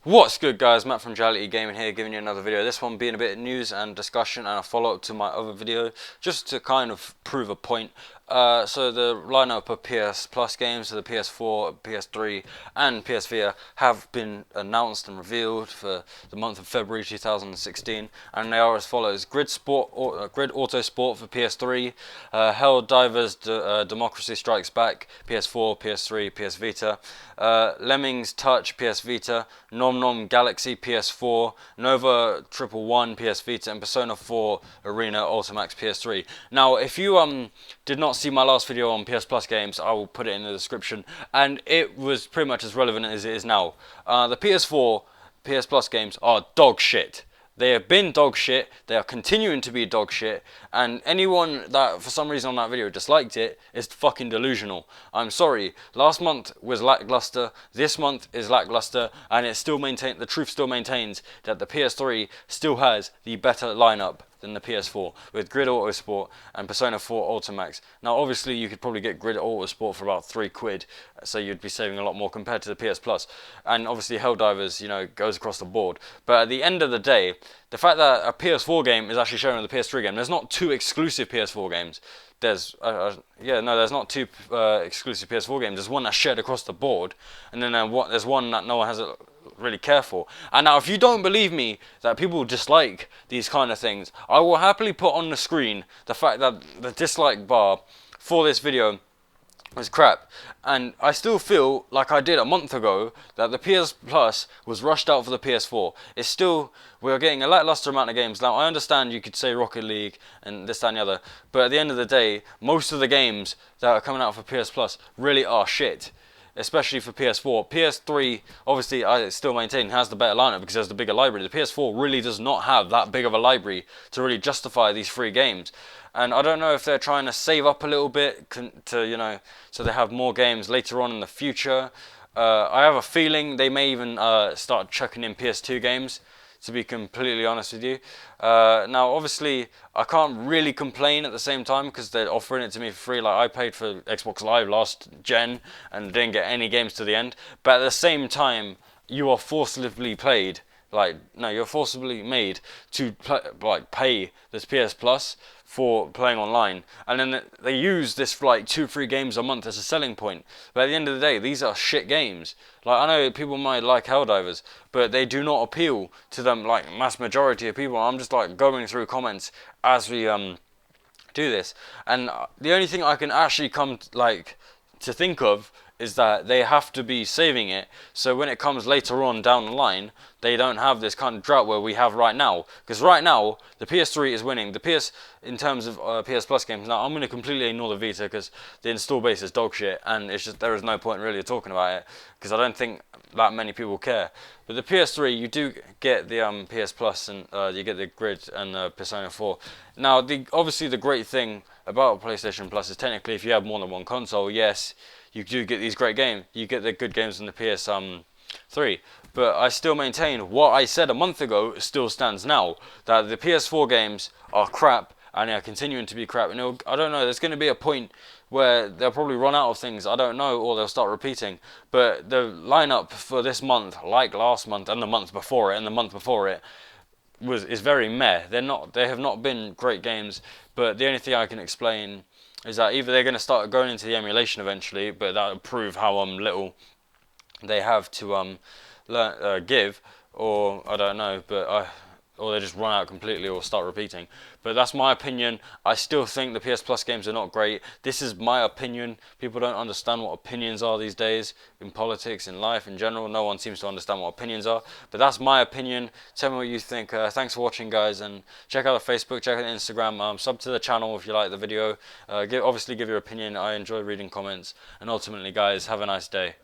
What's good, guys? Matt from Duality Gaming here, giving you another video. This one being a bit of news and discussion and a follow-up to my other video, just to kind of prove a point. So the lineup of PS Plus games, so the PS4, PS3 and PS Vita have been announced and revealed for the month of February 2016, and they are as follows: Grid Auto Sport for PS3, Helldivers Democracy Strikes Back PS4, PS3, PS Vita, Lemmings Touch PS Vita, Nom Nom Galaxy PS4, Nova 111 PS Vita, and Persona 4 Arena Ultimax PS3. Now, if you did not see my last video on PS Plus games, I will put it in the description, and it was pretty much as relevant as it is now. The PS4 PS Plus games are dog shit. They have been dog shit, they are continuing to be dog shit, and anyone that for some reason on that video disliked it is fucking delusional. I'm sorry, last month was lackluster, this month is lackluster, and the truth still maintains that the PS3 still has the better lineup than the PS4, with Grid Auto Sport and Persona 4 Ultimax. Now obviously you could probably get Grid Auto Sport for about £3, so you'd be saving a lot more compared to the PS Plus. And obviously Helldivers, you know, goes across the board. But at the end of the day, the fact that a PS4 game is actually shown on the PS3 game, there's not two exclusive PS4 games. There's there's not two exclusive PS4 games. There's one that's shared across the board, and then there's one that no one has really care for. And now, if you don't believe me that people dislike these kind of things, I will happily put on the screen the fact that the dislike bar for this video was crap, and I still feel like I did a month ago that the PS Plus was rushed out for the PS4. It's still, we're getting a lackluster amount of games. Now I understand you could say Rocket League and this, that and the other, but at the end of the day, most of the games that are coming out for PS Plus really are shit, especially for PS4. PS3, obviously, I still maintain, has the better lineup because it has the bigger library. The PS4 really does not have that big of a library to really justify these free games. And I don't know if they're trying to save up a little bit to, you know, so they have more games later on in the future. I have a feeling they may even start chucking in PS2 games, to be completely honest with you. Now obviously I can't really complain at the same time because they're offering it to me for free. Like, I paid for Xbox Live last gen and didn't get any games to the end, but at the same time you are forcibly played, you're forcibly made to pay this PS Plus for playing online, and then they use this for like 2-3 games a month as a selling point. But at the end of the day, these are shit games. Like, I know people might like Helldivers, but they do not appeal to them like mass majority of people. I'm just like going through comments as we do this, and the only thing I can actually come to think of is that they have to be saving it, so when it comes later on down the line, they don't have this kind of drought where we have right now. Because right now, the PS3 is winning. The PS, in terms of PS Plus games, now I'm going to completely ignore the Vita because the install base is dog shit, and it's just, there is no point really talking about it, because I don't think that many people care. But the PS3, you do get the PS Plus, and you get the Grid and Persona 4. Now, obviously the great thing about PlayStation Plus is technically if you have more than one console, yes, you do get these great games. You get the good games on the PS3. But I still maintain what I said a month ago still stands now, that the PS4 games are crap, and they are continuing to be crap. And I don't know, there's going to be a point where they'll probably run out of things, I don't know, or they'll start repeating. But the lineup for this month, like last month and the month before it and the month before it, is very meh. They have not been great games, but the only thing I can explain is that either they're going to start going into the emulation eventually, but that will prove how little they have to give, or I don't know, or they just run out completely or start repeating. But that's my opinion. I still think the PS Plus games are not great. This is my opinion. People don't understand what opinions are these days in politics, in life, in general. No one seems to understand what opinions are. But that's my opinion. Tell me what you think. Thanks for watching, guys, and check out the Facebook, check out the Instagram, sub to the channel if you like the video. Obviously give your opinion. I enjoy reading comments, and ultimately, guys, have a nice day.